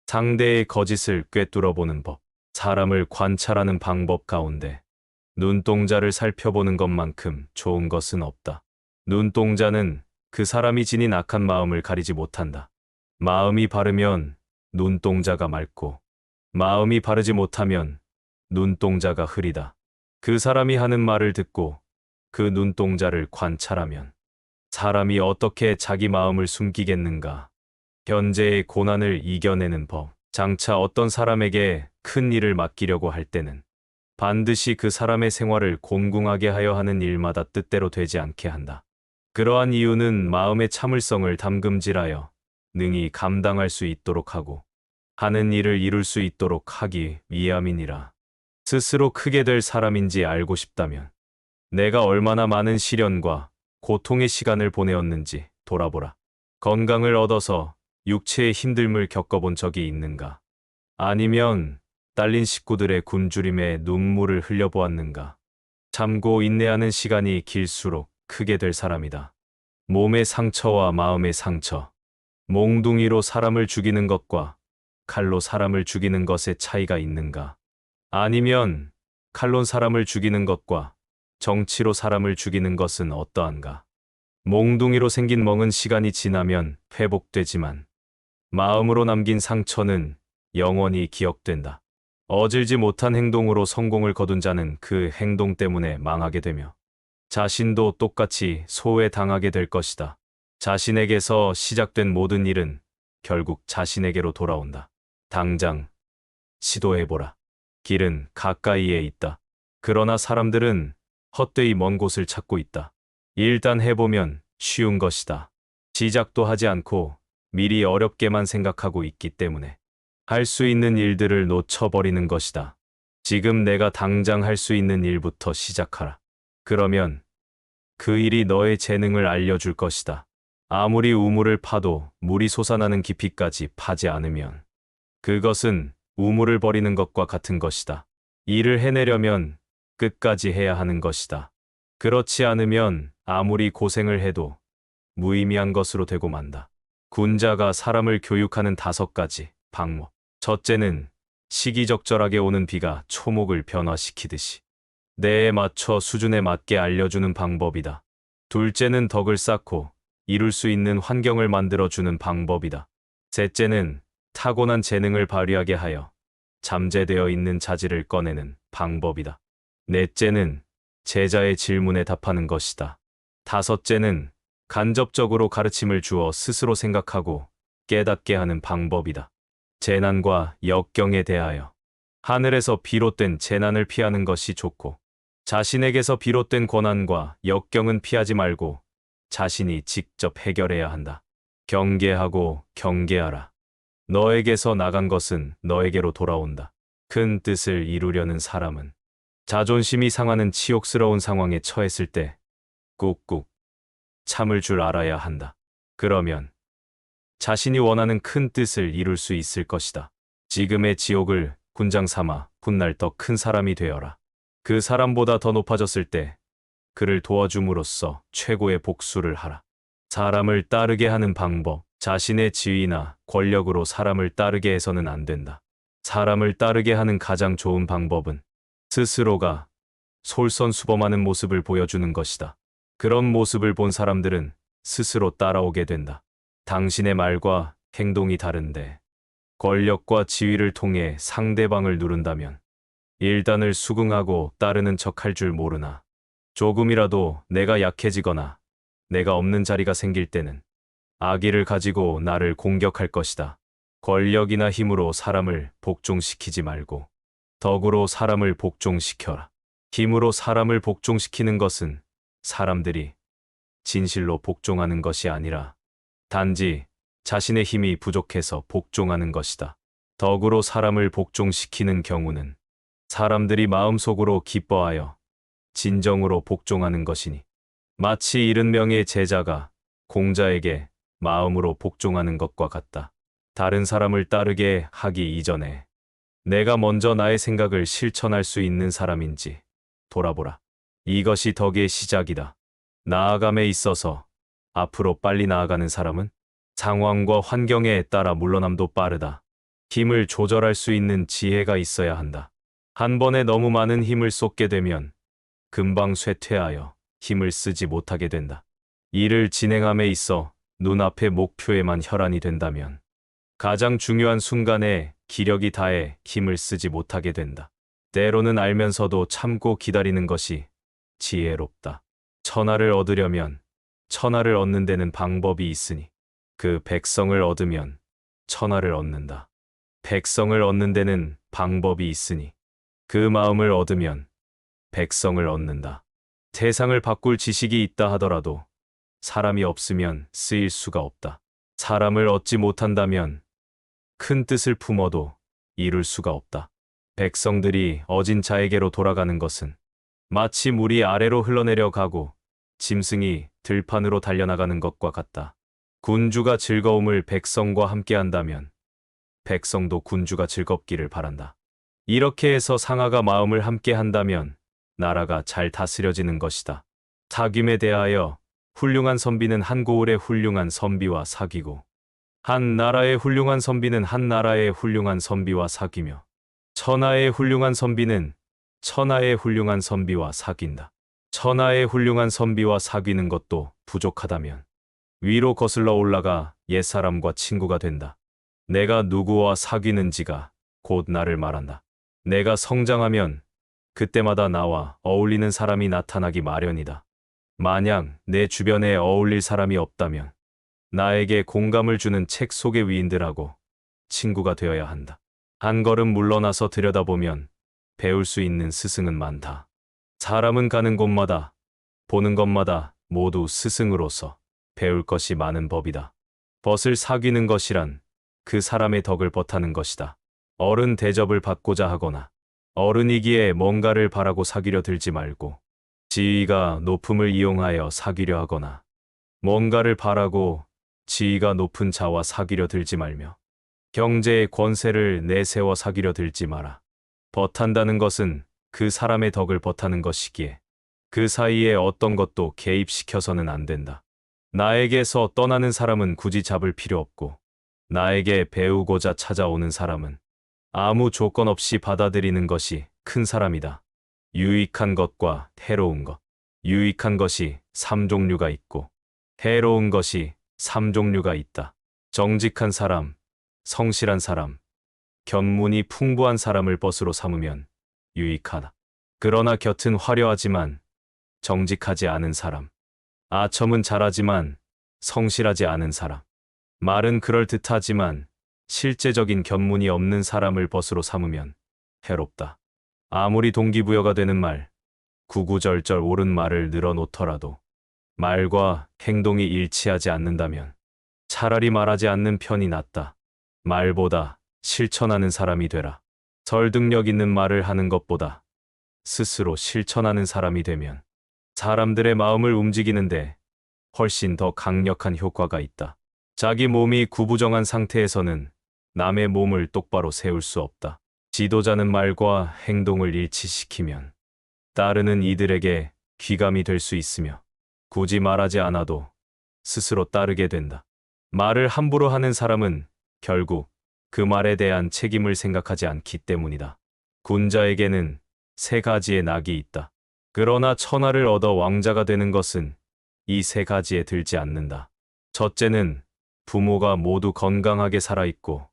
상대의 거짓을 꿰뚫어보는 법, 사람을 관찰하는 방법 가운데 눈동자를 살펴보는 것만큼 좋은 것은 없다. 눈동자는 그 사람이 지닌 악한 마음을 가리지 못한다. 마음이 바르면 눈동자가 맑고, 마음이 바르지 못하면 눈동자가 흐리다. 그 사람이 하는 말을 듣고 그 눈동자를 관찰하면 사람이 어떻게 자기 마음을 숨기겠는가? 현재의 고난을 이겨내는 법. 장차 어떤 사람에게 큰 일을 맡기려고 할 때는 반드시 그 사람의 생활을 곤궁하게 하여 하는 일마다 뜻대로 되지 않게 한다. 그러한 이유는 마음의 참을성을 담금질하여 능히 감당할 수 있도록 하고 하는 일을 이룰 수 있도록 하기 위함이니라. 스스로 크게 될 사람인지 알고 싶다면 내가 얼마나 많은 시련과 고통의 시간을 보내었는지 돌아보라. 건강을 얻어서 육체의 힘듦을 겪어본 적이 있는가? 아니면 딸린 식구들의 굶주림에 눈물을 흘려보았는가? 참고 인내하는 시간이 길수록 크게 될 사람이다. 몸의 상처와 마음의 상처, 몽둥이로 사람을 죽이는 것과 칼로 사람을 죽이는 것의 차이가 있는가? 아니면 칼로 사람을 죽이는 것과 정치로 사람을 죽이는 것은 어떠한가? 몽둥이로 생긴 멍은 시간이 지나면 회복되지만 마음으로 남긴 상처는 영원히 기억된다. 어질지 못한 행동으로 성공을 거둔 자는 그 행동 때문에 망하게 되며 자신도 똑같이 소외당하게 될 것이다. 자신에게서 시작된 모든 일은 결국 자신에게로 돌아온다. 당장 시도해보라. 길은 가까이에 있다. 그러나 사람들은 헛되이 먼 곳을 찾고 있다. 일단 해보면 쉬운 것이다. 시작도 하지 않고 미리 어렵게만 생각하고 있기 때문에 할 수 있는 일들을 놓쳐버리는 것이다. 지금 내가 당장 할 수 있는 일부터 시작하라. 그러면 그 일이 너의 재능을 알려줄 것이다. 아무리 우물을 파도 물이 솟아나는 깊이까지 파지 않으면 그것은 우물을 버리는 것과 같은 것이다. 일을 해내려면 끝까지 해야 하는 것이다. 그렇지 않으면 아무리 고생을 해도 무의미한 것으로 되고 만다. 군자가 사람을 교육하는 5가지 방법. 첫째는 시기적절하게 오는 비가 초목을 변화시키듯이 내에 맞춰 수준에 맞게 알려주는 방법이다. 둘째는 덕을 쌓고 이룰 수 있는 환경을 만들어주는 방법이다. 셋째는 타고난 재능을 발휘하게 하여 잠재되어 있는 자질을 꺼내는 방법이다. 넷째는 제자의 질문에 답하는 것이다. 다섯째는 간접적으로 가르침을 주어 스스로 생각하고 깨닫게 하는 방법이다. 재난과 역경에 대하여 하늘에서 비롯된 재난을 피하는 것이 좋고 자신에게서 비롯된 고난과 역경은 피하지 말고 자신이 직접 해결해야 한다. 경계하고 경계하라. 너에게서 나간 것은 너에게로 돌아온다. 큰 뜻을 이루려는 사람은 자존심이 상하는 치욕스러운 상황에 처했을 때 꾹꾹 참을 줄 알아야 한다. 그러면 자신이 원하는 큰 뜻을 이룰 수 있을 것이다. 지금의 지옥을 군장 삼아 훗날 더 큰 사람이 되어라. 그 사람보다 더 높아졌을 때 그를 도와줌으로써 최고의 복수를 하라. 사람을 따르게 하는 방법. 자신의 지위나 권력으로 사람을 따르게 해서는 안 된다. 사람을 따르게 하는 가장 좋은 방법은 스스로가 솔선수범하는 모습을 보여주는 것이다. 그런 모습을 본 사람들은 스스로 따라오게 된다. 당신의 말과 행동이 다른데 권력과 지위를 통해 상대방을 누른다면 일단을 수긍하고 따르는 척할 줄 모르나 조금이라도 내가 약해지거나 내가 없는 자리가 생길 때는 악의를 가지고 나를 공격할 것이다. 권력이나 힘으로 사람을 복종시키지 말고 덕으로 사람을 복종시켜라. 힘으로 사람을 복종시키는 것은 사람들이 진실로 복종하는 것이 아니라 단지 자신의 힘이 부족해서 복종하는 것이다. 덕으로 사람을 복종시키는 경우는 사람들이 마음속으로 기뻐하여 진정으로 복종하는 것이니 마치 70명의 제자가 공자에게 마음으로 복종하는 것과 같다. 다른 사람을 따르게 하기 이전에 내가 먼저 나의 생각을 실천할 수 있는 사람인지 돌아보라. 이것이 덕의 시작이다. 나아감에 있어서 앞으로 빨리 나아가는 사람은 상황과 환경에 따라 물러남도 빠르다. 힘을 조절할 수 있는 지혜가 있어야 한다. 한 번에 너무 많은 힘을 쏟게 되면 금방 쇠퇴하여 힘을 쓰지 못하게 된다. 일을 진행함에 있어 눈앞의 목표에만 혈안이 된다면 가장 중요한 순간에 기력이 다해 힘을 쓰지 못하게 된다. 때로는 알면서도 참고 기다리는 것이 지혜롭다. 천하를 얻으려면 천하를 얻는 데는 방법이 있으니 그 백성을 얻으면 천하를 얻는다. 백성을 얻는 데는 방법이 있으니 그 마음을 얻으면 백성을 얻는다. 세상을 바꿀 지식이 있다 하더라도 사람이 없으면 쓰일 수가 없다. 사람을 얻지 못한다면 큰 뜻을 품어도 이룰 수가 없다. 백성들이 어진 자에게로 돌아가는 것은 마치 물이 아래로 흘러내려 가고 짐승이 들판으로 달려나가는 것과 같다. 군주가 즐거움을 백성과 함께 한다면 백성도 군주가 즐겁기를 바란다. 이렇게 해서 상하가 마음을 함께 한다면 나라가 잘 다스려지는 것이다. 사귐에 대하여 훌륭한 선비는 한 고을의 훌륭한 선비와 사귀고 한 나라의 훌륭한 선비는 한 나라의 훌륭한 선비와 사귀며 천하의 훌륭한 선비는 천하의 훌륭한 선비와 사귄다. 천하의 훌륭한 선비와 사귀는 것도 부족하다면 위로 거슬러 올라가 옛사람과 친구가 된다. 내가 누구와 사귀는지가 곧 나를 말한다. 내가 성장하면 그때마다 나와 어울리는 사람이 나타나기 마련이다. 만약 내 주변에 어울릴 사람이 없다면 나에게 공감을 주는 책 속의 위인들하고 친구가 되어야 한다. 한 걸음 물러나서 들여다보면 배울 수 있는 스승은 많다. 사람은 가는 곳마다 보는 것마다 모두 스승으로서 배울 것이 많은 법이다. 벗을 사귀는 것이란 그 사람의 덕을 벗하는 것이다. 어른 대접을 받고자 하거나 어른이기에 뭔가를 바라고 사귀려 들지 말고 지위가 높음을 이용하여 사귀려 하거나 뭔가를 바라고 지위가 높은 자와 사귀려 들지 말며 경제의 권세를 내세워 사귀려 들지 마라. 벗한다는 것은 그 사람의 덕을 벗하는 것이기에 그 사이에 어떤 것도 개입시켜서는 안 된다. 나에게서 떠나는 사람은 굳이 잡을 필요 없고 나에게 배우고자 찾아오는 사람은 아무 조건 없이 받아들이는 것이 큰 사람이다. 유익한 것과 해로운 것. 유익한 것이 3종류가 있고 해로운 것이 3종류가 있다. 정직한 사람, 성실한 사람, 견문이 풍부한 사람을 벗으로 삼으면 유익하다. 그러나 곁은 화려하지만 정직하지 않은 사람, 아첨은 잘하지만 성실하지 않은 사람, 말은 그럴듯하지만 실제적인 견문이 없는 사람을 벗으로 삼으면 해롭다. 아무리 동기부여가 되는 말, 구구절절 옳은 말을 늘어놓더라도 말과 행동이 일치하지 않는다면 차라리 말하지 않는 편이 낫다. 말보다 실천하는 사람이 되라. 설득력 있는 말을 하는 것보다 스스로 실천하는 사람이 되면 사람들의 마음을 움직이는데 훨씬 더 강력한 효과가 있다. 자기 몸이 구부정한 상태에서는 남의 몸을 똑바로 세울 수 없다. 지도자는 말과 행동을 일치시키면 따르는 이들에게 귀감이 될 수 있으며 굳이 말하지 않아도 스스로 따르게 된다. 말을 함부로 하는 사람은 결국 그 말에 대한 책임을 생각하지 않기 때문이다. 군자에게는 3가지의 낙이 있다. 그러나 천하를 얻어 왕자가 되는 것은 이 3가지에 들지 않는다. 첫째는 부모가 모두 건강하게 살아있고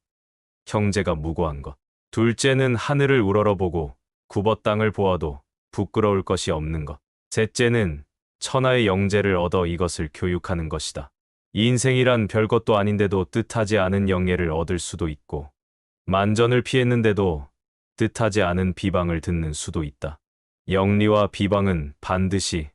형제가 무고한 것. 둘째는 하늘을 우러러보고 굽어 땅을 보아도 부끄러울 것이 없는 것. 셋째는 천하의 영재를 얻어 이것을 교육하는 것이다. 인생이란 별것도 아닌데도 뜻하지 않은 영예를 얻을 수도 있고 만전을 피했는데도 뜻하지 않은 비방을 듣는 수도 있다. 영리와 비방은 반드시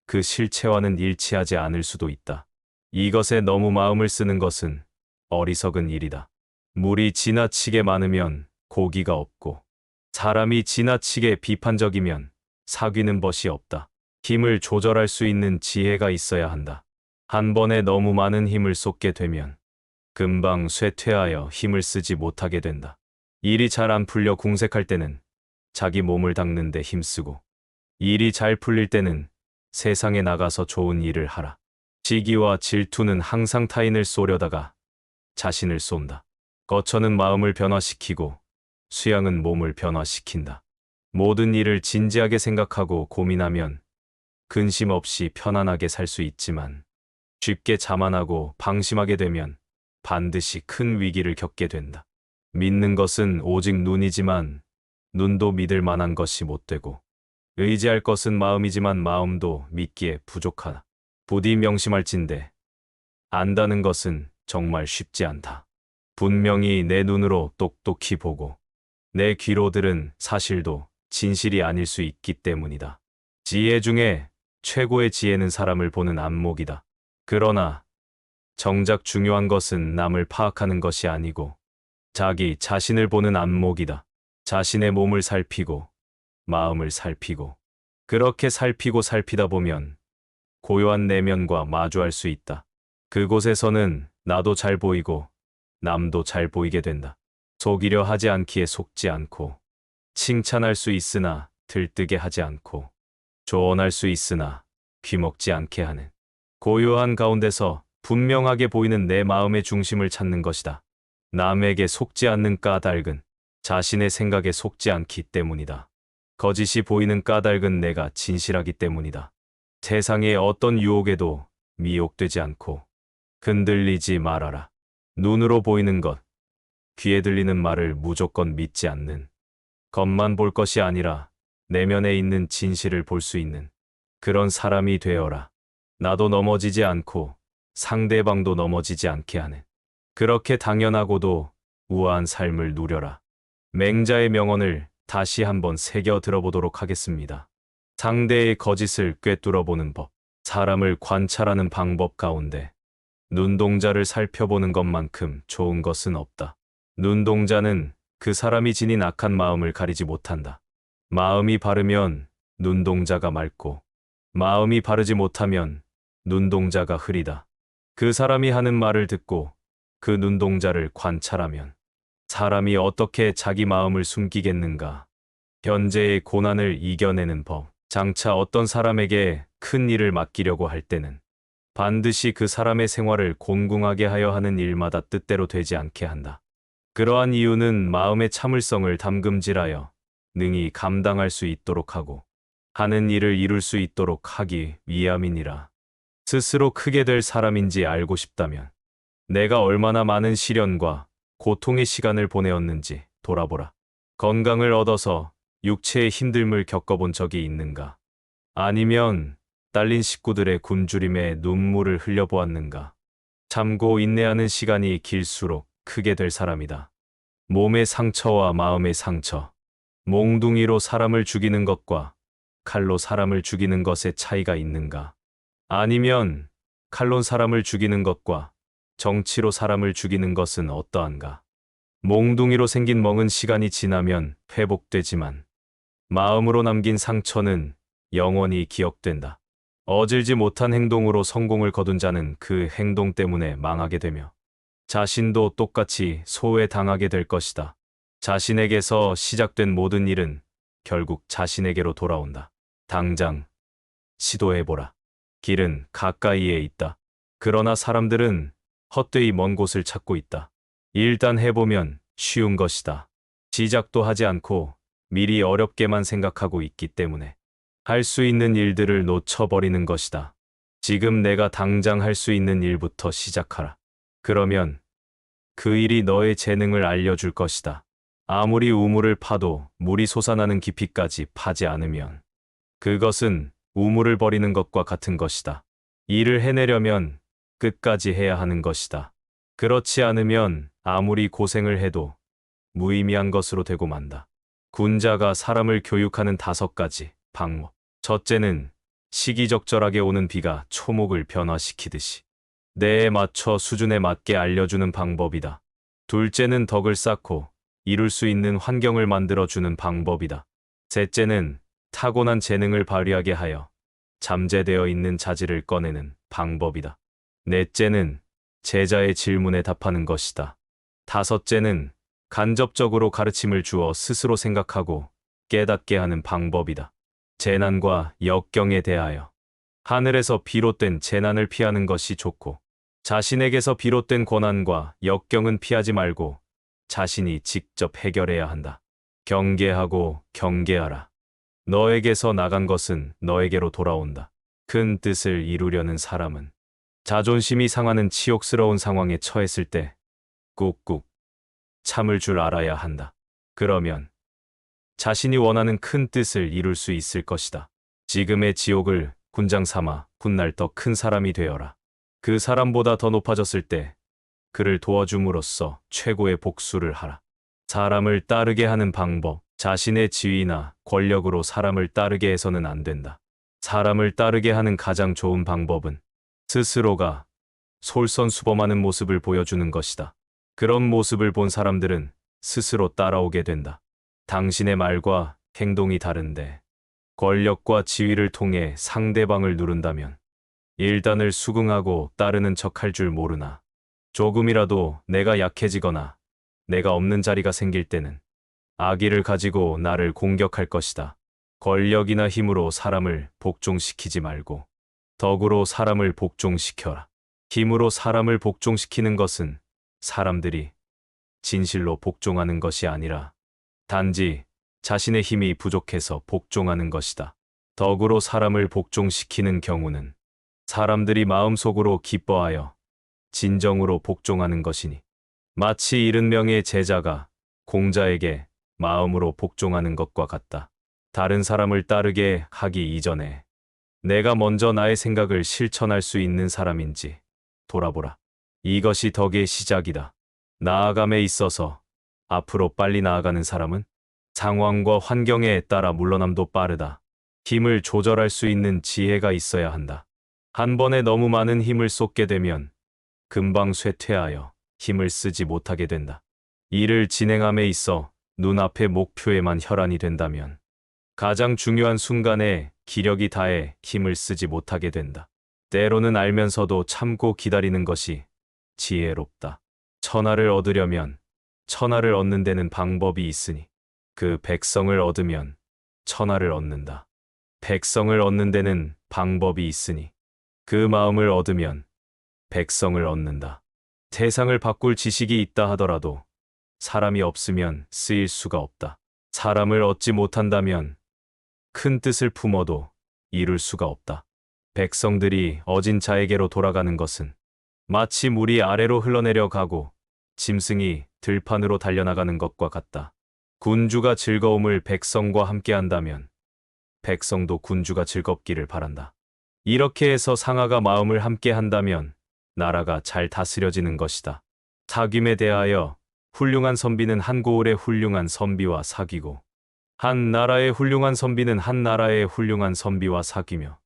그 실체와는 일치하지 않을 수도 있다. 이것에 너무 마음을 쓰는 것은 어리석은 일이다. 물이 지나치게 많으면 고기가 없고 사람이 지나치게 비판적이면 사귀는 벗이 없다. 힘을 조절할 수 있는 지혜가 있어야 한다. 한 번에 너무 많은 힘을 쏟게 되면 금방 쇠퇴하여 힘을 쓰지 못하게 된다. 일이 잘 안 풀려 궁색할 때는 자기 몸을 닦는 데 힘쓰고 일이 잘 풀릴 때는 세상에 나가서 좋은 일을 하라. 시기와 질투는 항상 타인을 쏘려다가 자신을 쏜다. 거처는 마음을 변화시키고 수양은 몸을 변화시킨다. 모든 일을 진지하게 생각하고 고민하면 근심 없이 편안하게 살 수 있지만 쉽게 자만하고 방심하게 되면 반드시 큰 위기를 겪게 된다. 믿는 것은 오직 눈이지만 눈도 믿을 만한 것이 못 되고 의지할 것은 마음이지만 마음도 믿기에 부족하다. 부디 명심할진대 안다는 것은 정말 쉽지 않다. 분명히 내 눈으로 똑똑히 보고 내 귀로 들은 사실도 진실이 아닐 수 있기 때문이다. 지혜 중에 최고의 지혜는 사람을 보는 안목이다. 그러나 정작 중요한 것은 남을 파악하는 것이 아니고 자기 자신을 보는 안목이다. 자신의 몸을 살피고 마음을 살피고 그렇게 살피고 살피다 보면 고요한 내면과 마주할 수 있다. 그곳에서는 나도 잘 보이고 남도 잘 보이게 된다. 속이려 하지 않기에 속지 않고 칭찬할 수 있으나 들뜨게 하지 않고 조언할 수 있으나 귀먹지 않게 하는 고요한 가운데서 분명하게 보이는 내 마음의 중심을 찾는 것이다. 남에게 속지 않는 까닭은 자신의 생각에 속지 않기 때문이다. 거짓이 보이는 까닭은 내가 진실하기 때문이다. 세상의 어떤 유혹에도 미혹되지 않고 흔들리지 말아라. 눈으로 보이는 것, 귀에 들리는 말을 무조건 믿지 않는 겉만 볼 것이 아니라 내면에 있는 진실을 볼 수 있는 그런 사람이 되어라. 나도 넘어지지 않고 상대방도 넘어지지 않게 하는 그렇게 당연하고도 우아한 삶을 누려라. 맹자의 명언을 다시 한번 새겨 들어보도록 하겠습니다. 상대의 거짓을 꿰뚫어보는 법. 사람을 관찰하는 방법 가운데 눈동자를 살펴보는 것만큼 좋은 것은 없다. 눈동자는 그 사람이 지닌 악한 마음을 가리지 못한다. 마음이 바르면 눈동자가 맑고 마음이 바르지 못하면 눈동자가 흐리다. 그 사람이 하는 말을 듣고 그 눈동자를 관찰하면 사람이 어떻게 자기 마음을 숨기겠는가. 현재의 고난을 이겨내는 법. 장차 어떤 사람에게 큰 일을 맡기려고 할 때는 반드시 그 사람의 생활을 곤궁하게 하여 하는 일마다 뜻대로 되지 않게 한다. 그러한 이유는 마음의 참을성을 담금질하여 능히 감당할 수 있도록 하고 하는 일을 이룰 수 있도록 하기 위함이니라. 스스로 크게 될 사람인지 알고 싶다면 내가 얼마나 많은 시련과 고통의 시간을 보내었는지 돌아보라. 건강을 얻어서 육체의 힘듦을 겪어본 적이 있는가? 아니면 딸린 식구들의 굶주림에 눈물을 흘려보았는가? 참고 인내하는 시간이 길수록 크게 될 사람이다. 몸의 상처와 마음의 상처. 몽둥이로 사람을 죽이는 것과 칼로 사람을 죽이는 것의 차이가 있는가? 아니면 칼로 사람을 죽이는 것과 정치로 사람을 죽이는 것은 어떠한가? 몽둥이로 생긴 멍은 시간이 지나면 회복되지만 마음으로 남긴 상처는 영원히 기억된다. 어질지 못한 행동으로 성공을 거둔 자는 그 행동 때문에 망하게 되며 자신도 똑같이 소외당하게 될 것이다. 자신에게서 시작된 모든 일은 결국 자신에게로 돌아온다. 당장 시도해보라. 길은 가까이에 있다. 그러나 사람들은 헛되이 먼 곳을 찾고 있다. 일단 해보면 쉬운 것이다. 시작도 하지 않고 미리 어렵게만 생각하고 있기 때문에 할 수 있는 일들을 놓쳐버리는 것이다. 지금 내가 당장 할 수 있는 일부터 시작하라. 그러면 그 일이 너의 재능을 알려줄 것이다. 아무리 우물을 파도 물이 솟아나는 깊이까지 파지 않으면 그것은 우물을 버리는 것과 같은 것이다. 일을 해내려면 끝까지 해야 하는 것이다. 그렇지 않으면 아무리 고생을 해도 무의미한 것으로 되고 만다. 군자가 사람을 교육하는 5가지 방법. 첫째는 시기적절하게 오는 비가 초목을 변화시키듯이 내에 맞춰 수준에 맞게 알려주는 방법이다. 둘째는 덕을 쌓고 이룰 수 있는 환경을 만들어주는 방법이다. 셋째는 타고난 재능을 발휘하게 하여 잠재되어 있는 자질을 꺼내는 방법이다. 넷째는 제자의 질문에 답하는 것이다. 다섯째는 간접적으로 가르침을 주어 스스로 생각하고 깨닫게 하는 방법이다. 재난과 역경에 대하여 하늘에서 비롯된 재난을 피하는 것이 좋고 자신에게서 비롯된 고난과 역경은 피하지 말고 자신이 직접 해결해야 한다. 경계하고 경계하라. 너에게서 나간 것은 너에게로 돌아온다. 큰 뜻을 이루려는 사람은 자존심이 상하는 치욕스러운 상황에 처했을 때 꾹꾹 참을 줄 알아야 한다. 그러면 자신이 원하는 큰 뜻을 이룰 수 있을 것이다. 지금의 지옥을 군장 삼아 훗날 더 큰 사람이 되어라. 그 사람보다 더 높아졌을 때 그를 도와줌으로써 최고의 복수를 하라. 사람을 따르게 하는 방법, 자신의 지위나 권력으로 사람을 따르게 해서는 안 된다. 사람을 따르게 하는 가장 좋은 방법은 스스로가 솔선수범하는 모습을 보여주는 것이다. 그런 모습을 본 사람들은 스스로 따라오게 된다. 당신의 말과 행동이 다른데 권력과 지위를 통해 상대방을 누른다면 일단을 수긍하고 따르는 척할 줄 모르나 조금이라도 내가 약해지거나 내가 없는 자리가 생길 때는 악의를 가지고 나를 공격할 것이다. 권력이나 힘으로 사람을 복종시키지 말고 덕으로 사람을 복종시켜라. 힘으로 사람을 복종시키는 것은 사람들이 진실로 복종하는 것이 아니라 단지 자신의 힘이 부족해서 복종하는 것이다. 덕으로 사람을 복종시키는 경우는 사람들이 마음속으로 기뻐하여 진정으로 복종하는 것이니 마치 70명의 제자가 공자에게 마음으로 복종하는 것과 같다. 다른 사람을 따르게 하기 이전에 내가 먼저 나의 생각을 실천할 수 있는 사람인지 돌아보라. 이것이 덕의 시작이다. 나아감에 있어서 앞으로 빨리 나아가는 사람은 상황과 환경에 따라 물러남도 빠르다. 힘을 조절할 수 있는 지혜가 있어야 한다. 한 번에 너무 많은 힘을 쏟게 되면 금방 쇠퇴하여 힘을 쓰지 못하게 된다. 일을 진행함에 있어 눈앞의 목표에만 혈안이 된다면 가장 중요한 순간에 기력이 다해 힘을 쓰지 못하게 된다. 때로는 알면서도 참고 기다리는 것이 지혜롭다. 천하를 얻으려면 천하를 얻는 데는 방법이 있으니 그 백성을 얻으면 천하를 얻는다. 백성을 얻는 데는 방법이 있으니 그 마음을 얻으면 백성을 얻는다. 세상을 바꿀 지식이 있다 하더라도 사람이 없으면 쓰일 수가 없다. 사람을 얻지 못한다면 큰 뜻을 품어도 이룰 수가 없다. 백성들이 어진 자에게로 돌아가는 것은 마치 물이 아래로 흘러내려 가고 짐승이 들판으로 달려나가는 것과 같다. 군주가 즐거움을 백성과 함께 한다면 백성도 군주가 즐겁기를 바란다. 이렇게 해서 상하가 마음을 함께 한다면 나라가 잘 다스려지는 것이다. 사귐에 대하여 훌륭한 선비는 한 고을의 훌륭한 선비와 사귀고 한 나라의 훌륭한 선비는 한 나라의 훌륭한 선비와 사귀며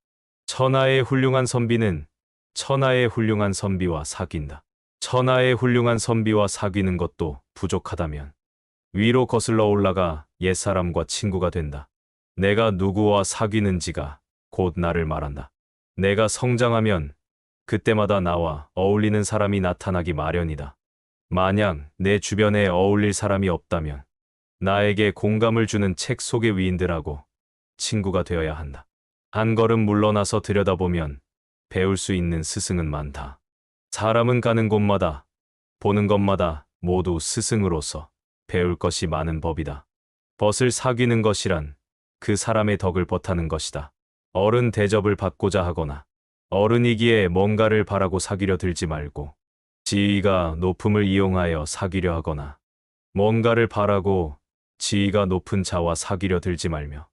천하의 훌륭한 선비는 천하의 훌륭한 선비와 사귄다. 천하의 훌륭한 선비와 사귀는 것도 부족하다면 위로 거슬러 올라가 옛사람과 친구가 된다. 내가 누구와 사귀는지가 곧 나를 말한다. 내가 성장하면 그때마다 나와 어울리는 사람이 나타나기 마련이다. 만약 내 주변에 어울릴 사람이 없다면 나에게 공감을 주는 책 속의 위인들하고 친구가 되어야 한다. 한 걸음 물러나서 들여다보면 배울 수 있는 스승은 많다. 사람은 가는 곳마다 보는 것마다 모두 스승으로서 배울 것이 많은 법이다. 벗을 사귀는 것이란 그 사람의 덕을 벗하는 것이다. 어른 대접을 받고자 하거나 어른이기에 뭔가를 바라고 사귀려 들지 말고 지위가 높음을 이용하여 사귀려 하거나 뭔가를 바라고 지위가 높은 자와 사귀려 들지 말며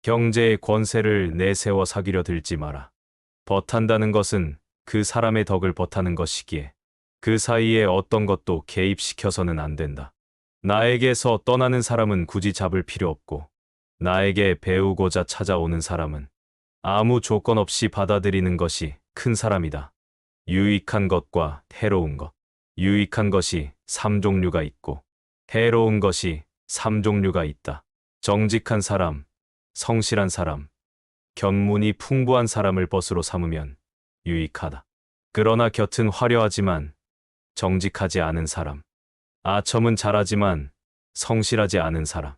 경제의 권세를 내세워 사귀려 들지 마라. 벗한다는 것은 그 사람의 덕을 벗하는 것이기에 그 사이에 어떤 것도 개입시켜서는 안 된다. 나에게서 떠나는 사람은 굳이 잡을 필요 없고 나에게 배우고자 찾아오는 사람은 아무 조건 없이 받아들이는 것이 큰 사람이다. 유익한 것과 해로운 것. 유익한 것이 3종류가 있고 해로운 것이 3종류가 있다. 정직한 사람, 성실한 사람, 견문이 풍부한 사람을 벗으로 삼으면 유익하다. 그러나 곁은 화려하지만 정직하지 않은 사람, 아첨은 잘하지만 성실하지 않은 사람,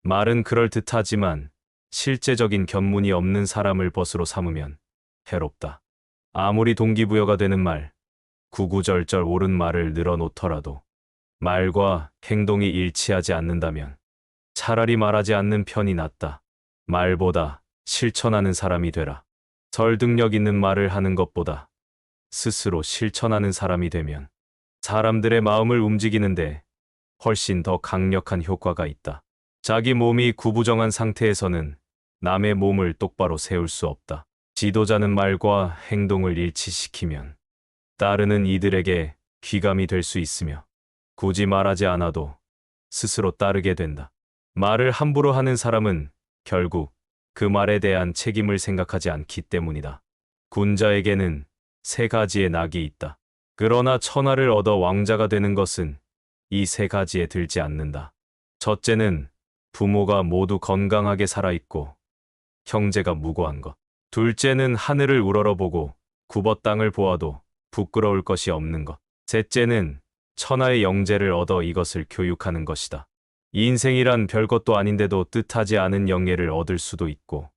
말은 그럴듯하지만 실제적인 견문이 없는 사람을 벗으로 삼으면 해롭다. 아무리 동기부여가 되는 말, 구구절절 옳은 말을 늘어놓더라도 말과 행동이 일치하지 않는다면 차라리 말하지 않는 편이 낫다. 말보다 실천하는 사람이 되라. 설득력 있는 말을 하는 것보다 스스로 실천하는 사람이 되면 사람들의 마음을 움직이는데 훨씬 더 강력한 효과가 있다. 자기 몸이 구부정한 상태에서는 남의 몸을 똑바로 세울 수 없다. 지도자는 말과 행동을 일치시키면 따르는 이들에게 귀감이 될 수 있으며 굳이 말하지 않아도 스스로 따르게 된다. 말을 함부로 하는 사람은 결국 그 말에 대한 책임을 생각하지 않기 때문이다. 군자에게는 3가지의 낙이 있다. 그러나 천하를 얻어 왕자가 되는 것은 이 3가지에 들지 않는다. 첫째는 부모가 모두 건강하게 살아있고 형제가 무고한 것. 둘째는 하늘을 우러러보고 굽어 땅을 보아도 부끄러울 것이 없는 것. 셋째는 천하의 영재를 얻어 이것을 교육하는 것이다. 인생이란 별것도 아닌데도 뜻하지 않은 영예를 얻을 수도 있고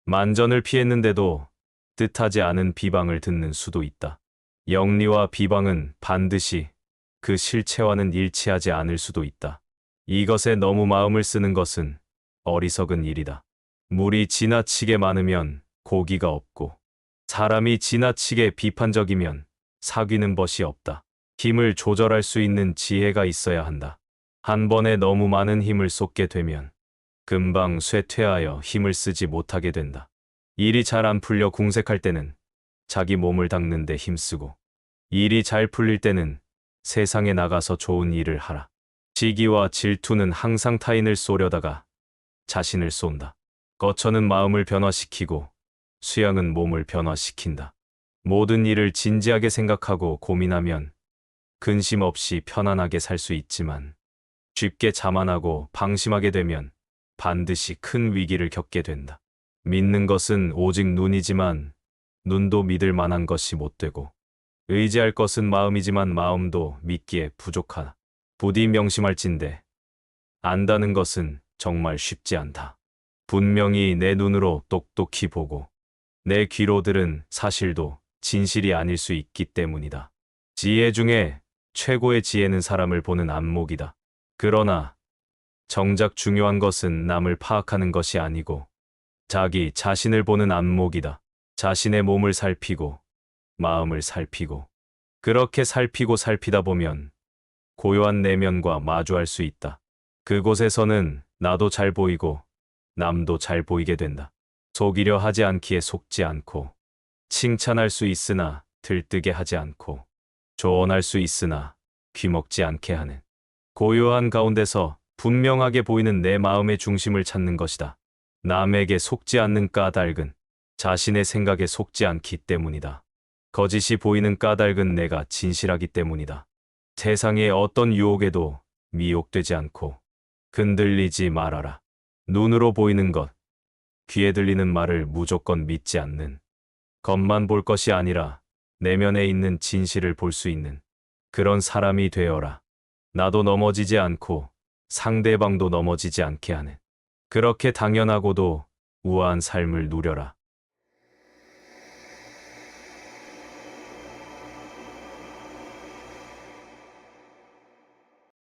만전을 피했는데도 뜻하지 않은 비방을 듣는 수도 있다. 영리와 비방은 반드시 그 실체와는 일치하지 않을 수도 있다. 이것에 너무 마음을 쓰는 것은 어리석은 일이다. 물이 지나치게 많으면 고기가 없고 사람이 지나치게 비판적이면 사귀는 벗이 없다. 힘을 조절할 수 있는 지혜가 있어야 한다. 한 번에 너무 많은 힘을 쏟게 되면 금방 쇠퇴하여 힘을 쓰지 못하게 된다. 일이 잘 안 풀려 궁색할 때는 자기 몸을 닦는 데 힘쓰고 일이 잘 풀릴 때는 세상에 나가서 좋은 일을 하라. 시기와 질투는 항상 타인을 쏘려다가 자신을 쏜다. 거처는 마음을 변화시키고 수양은 몸을 변화시킨다. 모든 일을 진지하게 생각하고 고민하면 근심 없이 편안하게 살 수 있지만 쉽게 자만하고 방심하게 되면 반드시 큰 위기를 겪게 된다. 믿는 것은 오직 눈이지만 눈도 믿을 만한 것이 못 되고 의지할 것은 마음이지만 마음도 믿기에 부족하다. 부디 명심할진대 안다는 것은 정말 쉽지 않다. 분명히 내 눈으로 똑똑히 보고 내 귀로 들은 사실도 진실이 아닐 수 있기 때문이다. 지혜 중에 최고의 지혜는 사람을 보는 안목이다. 그러나 정작 중요한 것은 남을 파악하는 것이 아니고 자기 자신을 보는 안목이다. 자신의 몸을 살피고 마음을 살피고 그렇게 살피고 살피다 보면 고요한 내면과 마주할 수 있다. 그곳에서는 나도 잘 보이고 남도 잘 보이게 된다. 속이려 하지 않기에 속지 않고 칭찬할 수 있으나 들뜨게 하지 않고 조언할 수 있으나 귀먹지 않게 하는 고요한 가운데서 분명하게 보이는 내 마음의 중심을 찾는 것이다. 남에게 속지 않는 까닭은 자신의 생각에 속지 않기 때문이다. 거짓이 보이는 까닭은 내가 진실하기 때문이다. 세상의 어떤 유혹에도 미혹되지 않고 흔들리지 말아라. 눈으로 보이는 것, 귀에 들리는 말을 무조건 믿지 않는 겉만 볼 것이 아니라 내면에 있는 진실을 볼 수 있는 그런 사람이 되어라. 나도 넘어지지 않고 상대방도 넘어지지 않게 하는 그렇게 당연하고도 우아한 삶을 누려라.